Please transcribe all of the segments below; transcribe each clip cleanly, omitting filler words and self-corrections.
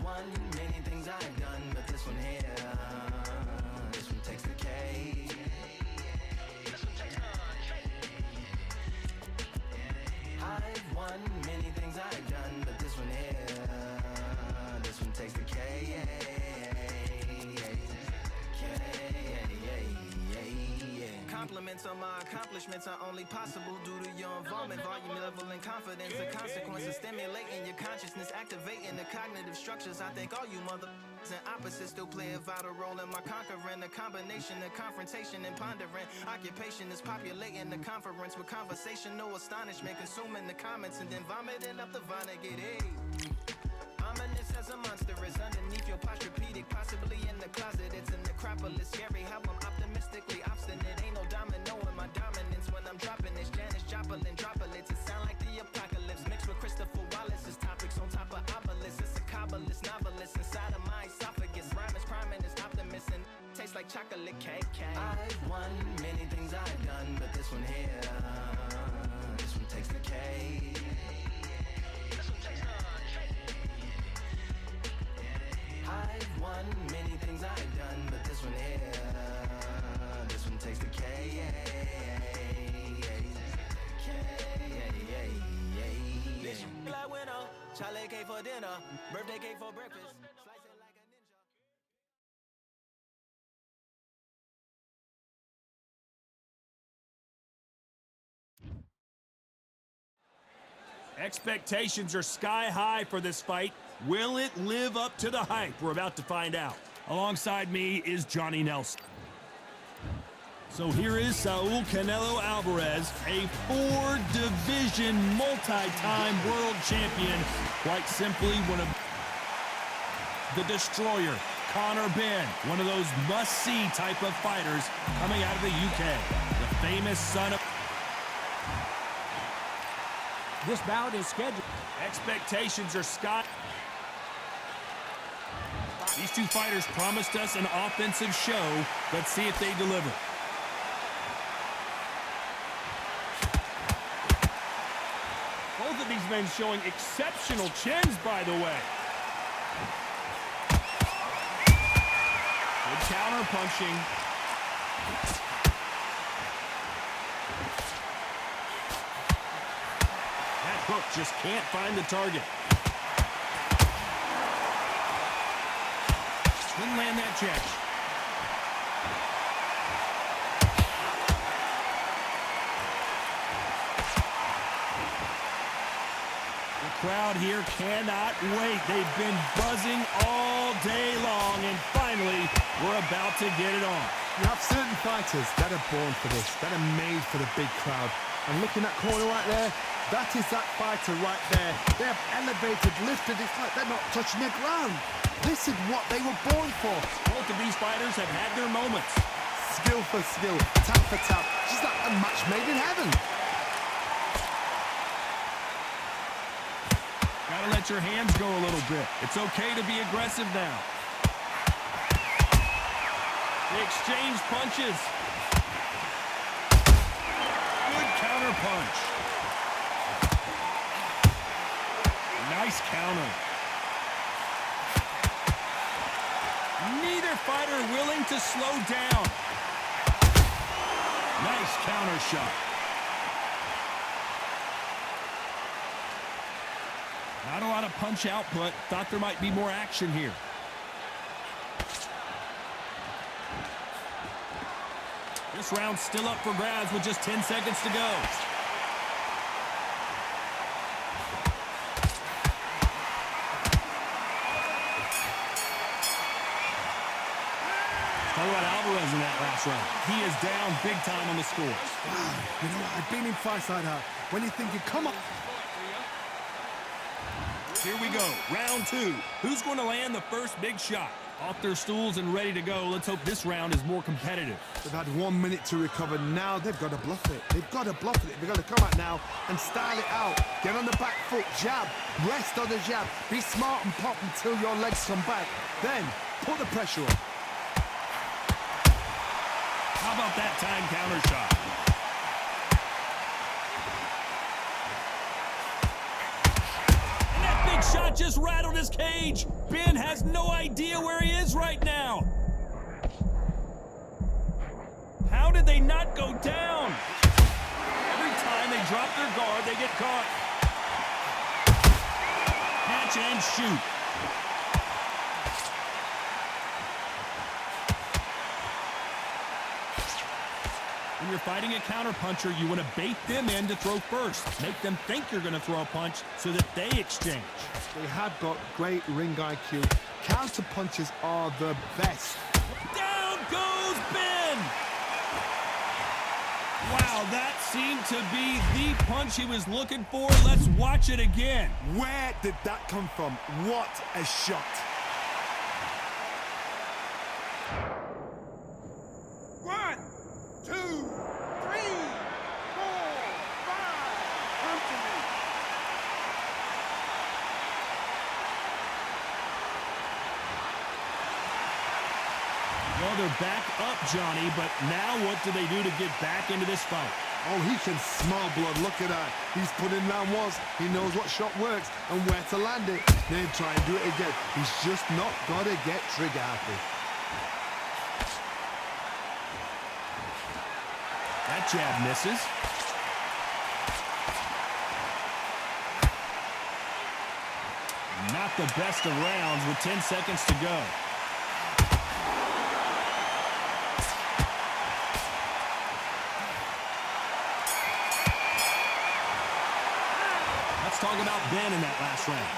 won many things I've done, but this one here, this one takes the cake. I've won many things I've done, but this one here, this one takes the cake. Compliments on my accomplishments are only possible due to your involvement, volume, level, and confidence. The consequences stimulating your consciousness, activating the cognitive structures. I think all you and opposites still play a vital role in my conquering. The combination of confrontation and pondering. Occupation is populating the conference with conversation, no astonishment, consuming the comments and then vomiting up the Vonnegut. Hey. Ominous as a monster is underneath your posturepedic, possibly in the closet. It's an necropolis, scary how I'm optimistically obstinate. Ain't no domino in my dominance when I'm dropping this. Janis Joplin droplets, it sound like the apocalypse mixed with Christopher Wallace's topics on top of obelisks. It's a kabbalist novelist inside of my esophagus. Rhyme is priming, is optimist and tastes like chocolate cake. I've won many things I've done, but this one here, this one takes the cake. I've won many things I've done, but this one here, this one takes the K. Like winner, chocolate cake for dinner, birthday cake for breakfast. Slice it like a ninja. Expectations are sky high for this fight. Will it live up to the hype? We're about to find out. Alongside me is Johnny Nelson. So here is Saul Canelo Alvarez, a four-division, multi-time world champion. Quite simply, one of the destroyer, Benn, one of those must-see type of fighters coming out of the UK. The famous son of... This bout is scheduled. Expectations are sky. These two fighters promised us an offensive show. Let's see if they deliver. Both of these men showing exceptional chins, by the way. Good counter punching. That hook just can't find the target. Couldn't land that check. The crowd here cannot wait. They've been buzzing all day long, and finally, we're about to get it on. You have certain fighters that are born for this, that are made for the big crowd. And look in that corner right there, that is that fighter right there. They have elevated, lifted, it's like they're not touching the ground. This is what they were born for. Both of these fighters have had their moments. Skill for skill, tap for tap, just like a match made in heaven. Gotta let your hands go a little bit. It's okay to be aggressive now. They exchange punches. Good counter punch. Nice counter. Neither fighter willing to slow down. Nice counter shot. Not a lot of punch output. Thought there might be more action here. This round's still up for grabs with just 10 seconds to go. Talk about Alvarez in that last round. He is down big time on the scores. Wow, you know what? I've been in fights like that. When you're thinking, come on. Here we go, round two. Who's going to land the first big shot? Off their stools and ready to go. Let's hope this round is more competitive. They've had 1 minute to recover. Now they've got to bluff it. They've got to bluff it. They've got to come out now and style it out. Get on the back foot, jab, rest on the jab. Be smart and pop until your legs come back. Then put the pressure on. How about that time counter shot? And that big shot just rattled his cage. Benn has no idea where he is right now. How did they not go down? Every time they drop their guard, they get caught. Catch and shoot. When you're fighting a counterpuncher, you want to bait them in to throw first. Make them think you're going to throw a punch so that they exchange. They have got great ring IQ. Counter punches are the best. Down goes Benn! Wow, that seemed to be the punch he was looking for. Let's watch it again. Where did that come from? What a shot. One, two, three, four, five. Come to me. Well, they're back up, Johnny, but now what do they do to get back into this fight? Oh, he can smell blood. Look at that. He's put in round ones. He knows what shot works and where to land it. Then try and do it again. He's just not got to get trigger happy. That jab misses. Not the best of rounds with 10 seconds to go. Let's talk about Benn in that last round.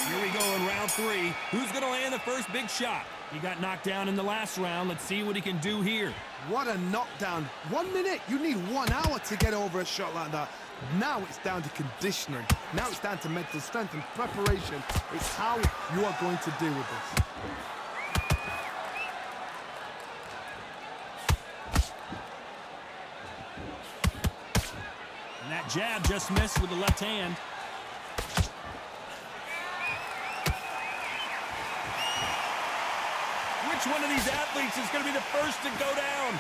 Here we go in round 3. Who's going to land the first big shot? He got knocked down in the last round. Let's see what he can do here. What a knockdown. 1 minute. You need 1 hour to get over a shot like that. Now it's down to conditioning. Now it's down to mental strength and preparation. It's how you are going to deal with this. And that jab just missed with the left hand. Which one of these athletes is going to be the first to go down?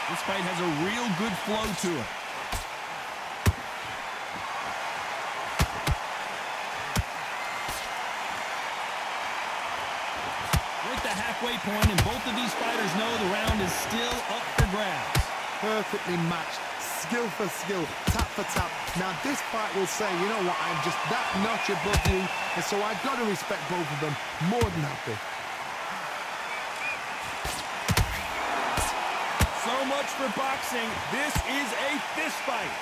This fight has a real good flow to it. Halfway point, and both of these fighters know the round is still up for grabs. Perfectly matched, skill for skill, tap for tap. Now this fight will say, you know what, I'm just that notch above you, and so I've got to respect both of them. More than happy. So much for boxing. This is a fist fight.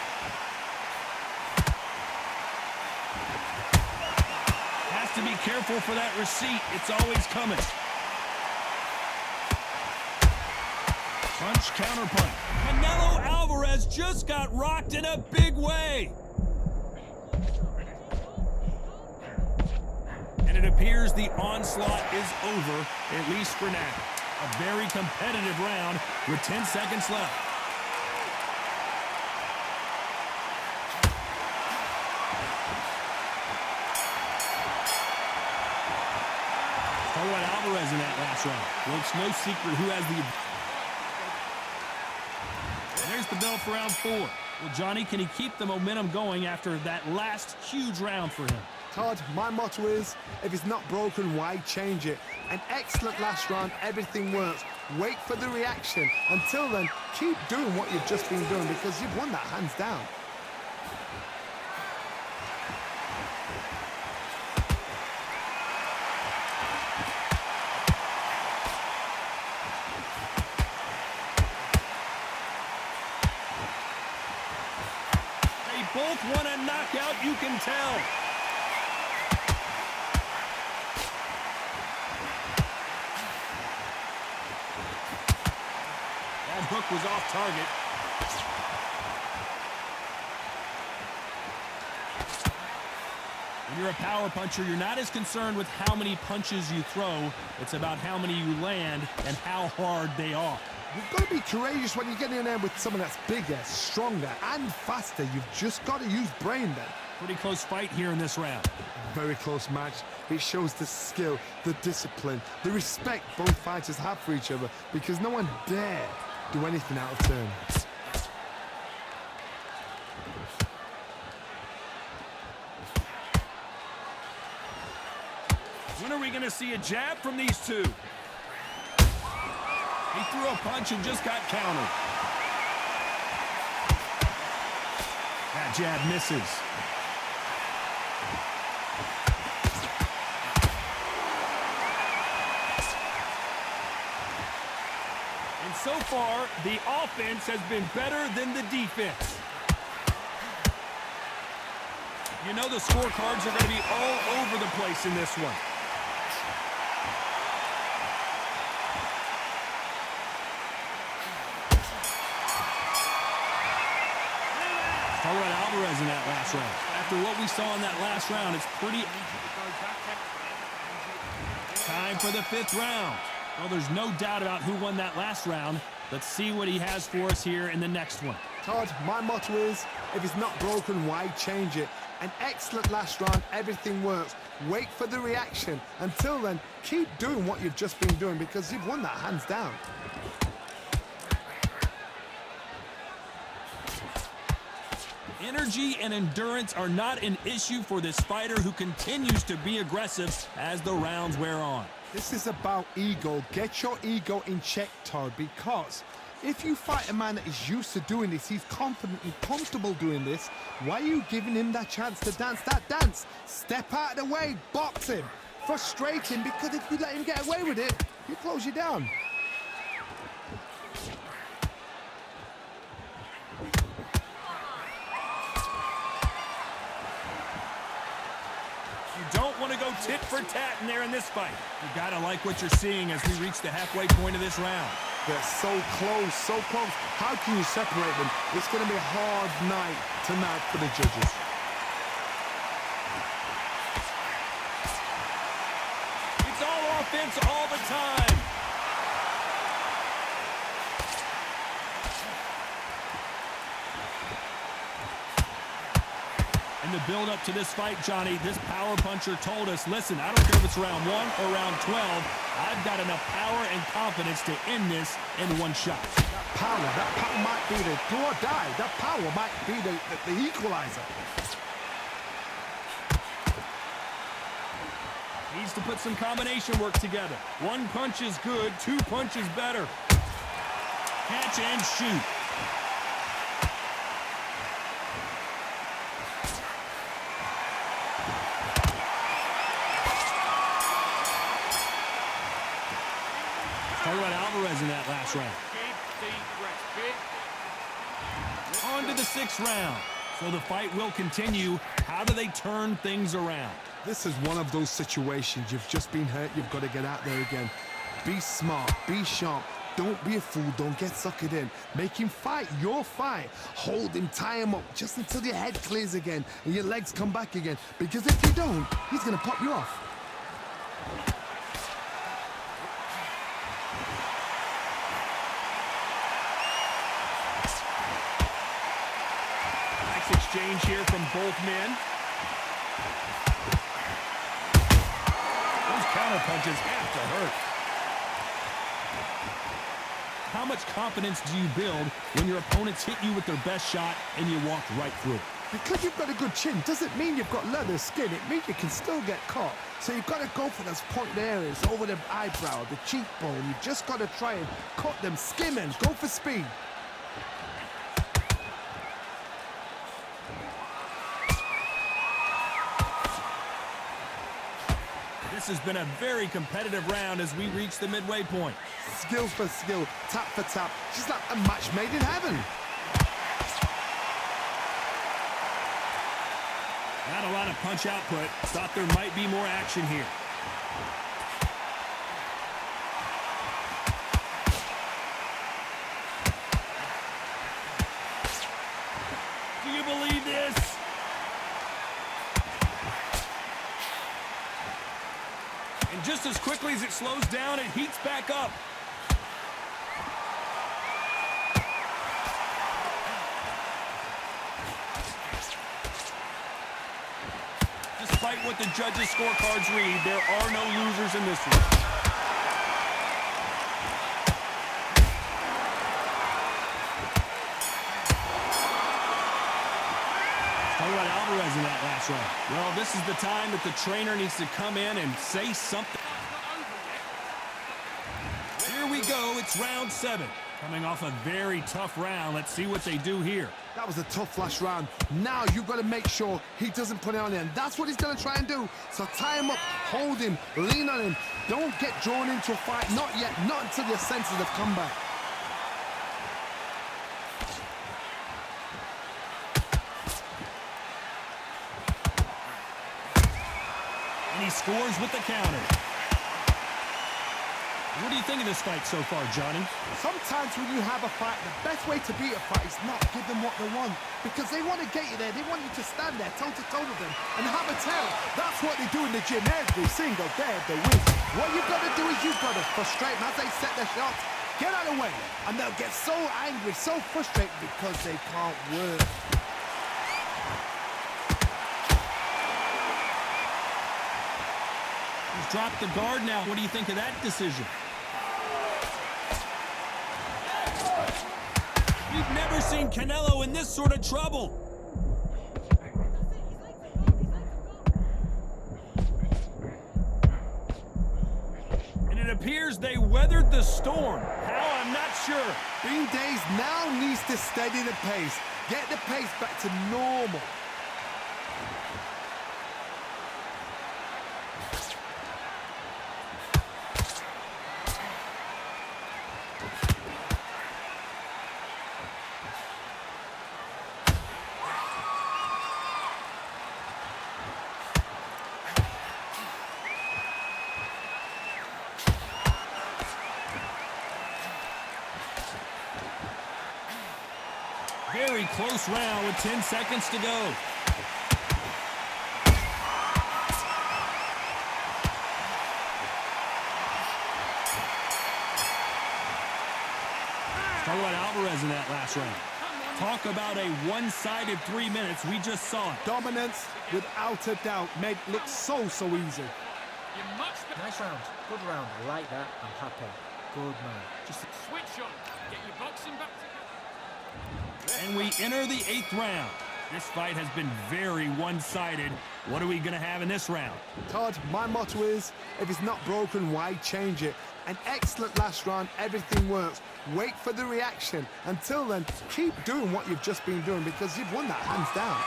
Has to be careful for that receipt. It's always coming. Punch, counter punch. Canelo Alvarez just got rocked in a big way. And it appears the onslaught is over, at least for now. A very competitive round with 10 seconds left. Talk about Alvarez in that last round. Well, it's no secret who has the... There's the bell for round 4. Well, Johnny, can he keep the momentum going after that last huge round for him? Todd, my motto is, if it's not broken, why change it? An excellent last round, everything works. Wait for the reaction. Until then, keep doing what you've just been doing because you've won that hands down. Both want a knockout, you can tell. That hook was off target. When you're a power puncher, you're not as concerned with how many punches you throw. It's about how many you land and how hard they are. You've got to be courageous when you get in there with someone that's bigger, stronger, and faster. You've just got to use brain then. Pretty close fight here in this round. Very close match. It shows the skill, the discipline, the respect both fighters have for each other, because no one dare do anything out of turn. When are we going to see a jab from these two? He threw a punch and just got countered. That jab misses. And so far, the offense has been better than the defense. You know the scorecards are going to be all over the place in this one. Talk about Alvarez in that last round. After what we saw in that last round, it's pretty... Time for the 5th round. Well, there's no doubt about who won that last round. Let's see what he has for us here in the next one. Todd, my motto is, if it's not broken, why change it? An excellent last round, everything works. Wait for the reaction. Until then, keep doing what you've just been doing, because you've won that hands down. Energy and endurance are not an issue for this fighter who continues to be aggressive as the rounds wear on. This is about ego. Get your ego in check, Todd, because if you fight a man that is used to doing this, he's confident and comfortable doing this, why are you giving him that chance to dance that dance? Step out of the way, box him, frustrate him, because if you let him get away with it, he'll close you down. Don't want to go tit for tat in there in this fight. You gotta like what you're seeing as we reach the halfway point of this round. They're so close, so close. How can you separate them? It's going to be a hard night tonight for the judges. It's all offense all the time. In the build-up to this fight, Johnny, this power puncher told us, listen, I don't care if it's round 1 or round 12, I've got enough power and confidence to end this in one shot. That power might be the do or die. That power might be the equalizer. Needs to put some combination work together. One punch is good, 2 punches better. Catch and shoot. Talk about Alvarez in that last round. On to the 6th round. So the fight will continue. How do they turn things around? This is one of those situations. You've just been hurt. You've got to get out there again. Be smart. Be sharp. Don't be a fool. Don't get suckered in. Make him fight your fight. Hold him. Tie him up just until your head clears again and your legs come back again. Because if you don't, he's going to pop you off. Exchange here from both men. Those counter punches have to hurt. How much confidence do you build when your opponents hit you with their best shot and you walk right through it? Because you've got a good chin doesn't mean you've got leather skin. It means you can still get caught. So you've got to go for those point areas, over the eyebrow, the cheekbone. You've just got to try and cut them, skim them, go for speed. This has been a very competitive round as we reach the midway point. Skill for skill, tap for tap, just like a match made in heaven. Not a lot of punch output. Thought there might be more action here. Do you believe this? And just as quickly as it slows down, it heats back up. what the judges' scorecards read. There are no losers in this one. Talk about Alvarez in that last round. Well, this is the time that the trainer needs to come in and say something. Here we go. It's round 7. Coming off a very tough round. Let's see what they do here. That was a tough last round. Now you've got to make sure he doesn't put it on you, and that's what he's going to try and do. So tie him up, hold him, lean on him. Don't get drawn into a fight. Not yet. Not until your senses have come back. And he scores with the counter. What do you think of this fight so far, Johnny? Sometimes when you have a fight, the best way to beat a fight is not give them what they want. Because they want to get you there. They want you to stand there toe-to-toe with them and have a tell. That's what they do in the gym every single day of the week. What you've got to do is you've got to frustrate them as they set their shots. Get out of the way. And they'll get so angry, so frustrated because they can't work. He's dropped the guard now. What do you think of that decision? You've never seen Canelo in this sort of trouble. And it appears they weathered the storm. How? I'm not sure. Bean Days now needs to steady the pace. Get the pace back to normal. Very close round with 10 seconds to go. Talk about Alvarez in that last round. Talk about a one-sided 3 minutes. We just saw it. Dominance, without a doubt, made it look so easy. Nice round. Good round. I like that. I'm happy. Good man. Just Switch on. Get your boxing back together. And we enter the 8th round. This fight has been very one-sided. What are we going to have in this round? Todd, my motto is, if it's not broken, why change it? An excellent last round, everything works. Wait for the reaction. Until then, keep doing what you've just been doing because you've won that hands down.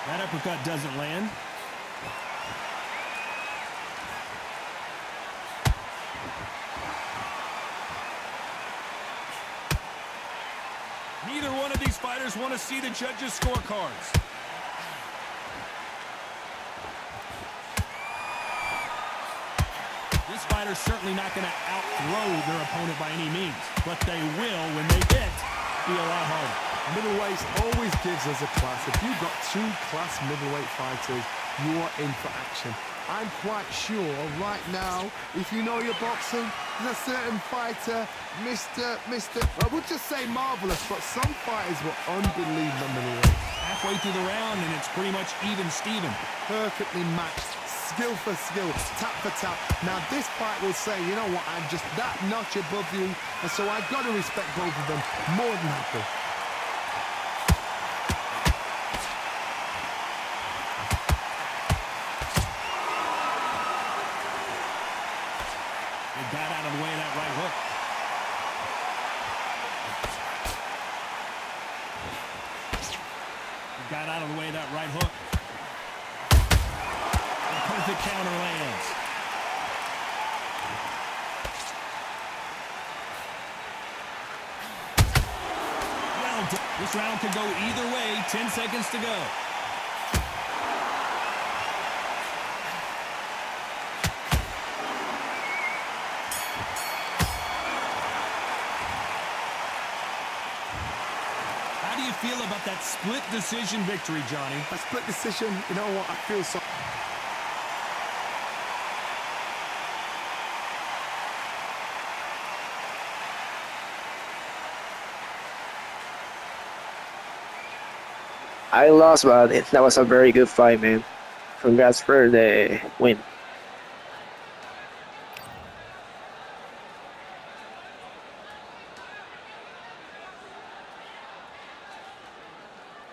That uppercut doesn't land. Neither one of these fighters want to see the judges' scorecards. This fighter's certainly not going to outthrow their opponent by any means, but they will, when they hit, be a lot harder. Middleweight always gives us a class. If you've got 2 class middleweight fighters, you are in for action. I'm quite sure right now, if you know your boxing, there's a certain fighter, Mr. I would just say marvelous, but some fighters were unbelievable middleweight. Halfway through the round, and it's pretty much even Steven. Perfectly matched, skill for skill, tap for tap. Now this fight will say, you know what, I'm just that notch above you, and so I've got to respect both of them more than happy. Got out of the way of that right hook. Got out of the way of that right hook. A perfect counter lands. Well, this round could go either way. 10 seconds to go. Feel about that split decision victory, Johnny? A split decision, you know what, I feel so... I lost, but that was a very good fight, man. Congrats for the win.